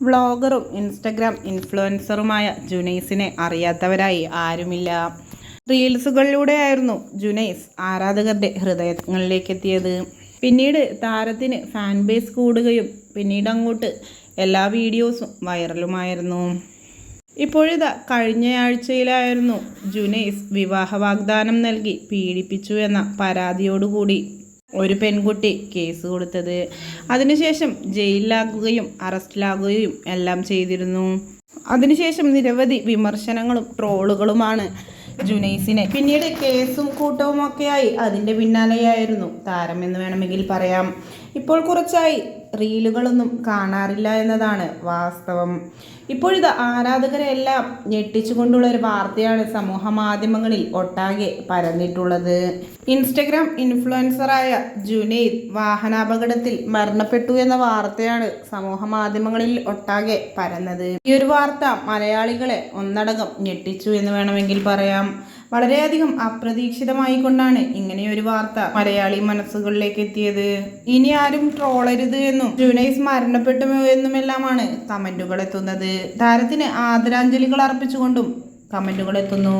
വ്ളോഗറും Instagram ഇൻഫ്ലുവൻസറുമായ ജുനൈസിനെ അറിയാത്തവരായി ആരുമില്ല. റീൽസുകളിലൂടെയായിരുന്നു ജുനൈസ് ആരാധകരുടെ ഹൃദയങ്ങളിലേക്ക് എത്തിയത്. പിന്നീട് താരത്തിന് ഫാൻ ബേസ് കൂടുകയും പിന്നീട് അങ്ങോട്ട് എല്ലാ വീഡിയോസും വൈറലുമായിരുന്നു. ഇപ്പോഴിതാ കഴിഞ്ഞയാഴ്ചയിലായിരുന്നു ജുനൈസ് വിവാഹ വാഗ്ദാനം നൽകി പീഡിപ്പിച്ചു എന്ന പരാതിയോടുകൂടി ഒരു പെൺകുട്ടി കേസ് കൊടുത്തത്. അതിനുശേഷം ജയിലിലാകുകയും അറസ്റ്റിലാകുകയും എല്ലാം ചെയ്തിരുന്നു. അതിനുശേഷം നിരവധി വിമർശനങ്ങളും ട്രോളുകളുമാണ് ജുനൈസിനെ. പിന്നീട് കേസും കൂട്ടവും ഒക്കെയായി അതിൻ്റെ പിന്നാലെയായിരുന്നു താരം എന്ന് വേണമെങ്കിൽ പറയാം. ഇപ്പോൾ കുറച്ചായി റീലുകളൊന്നും കാണാറില്ല എന്നതാണ് വാസ്തവം. ഇപ്പോഴിത് ആരാധകരെല്ലാം ഞെട്ടിച്ചുകൊണ്ടുള്ള ഒരു വാർത്തയാണ് സമൂഹ മാധ്യമങ്ങളിൽ ഒട്ടാകെ പരന്നിട്ടുള്ളത്. ഇൻസ്റ്റഗ്രാം ഇൻഫ്ലുവൻസറായ ജുനൈദ് വാഹനാപകടത്തിൽ മരണപ്പെട്ടു എന്ന വാർത്തയാണ് സമൂഹ മാധ്യമങ്ങളിൽ ഒട്ടാകെ പരന്നത്. ഈ ഒരു വാർത്ത മലയാളികളെ ഒന്നടങ്കം ഞെട്ടിച്ചു എന്ന് വേണമെങ്കിൽ പറയാം. വളരെയധികം അപ്രതീക്ഷിതമായി കൊണ്ടാണ് ഇങ്ങനെയൊരു വാർത്ത മലയാളി മനസ്സുകളിലേക്ക് എത്തിയത്. ഇനി ആരും ട്രോളരുത് എന്നും ജുനൈസ് മരണപ്പെട്ടു എന്നുമെല്ലാമാണ് കമന്റുകൾ എത്തുന്നത്. താരത്തിന് ആദരാഞ്ജലികൾ അർപ്പിച്ചുകൊണ്ടും കമന്റുകൾ എത്തുന്നു.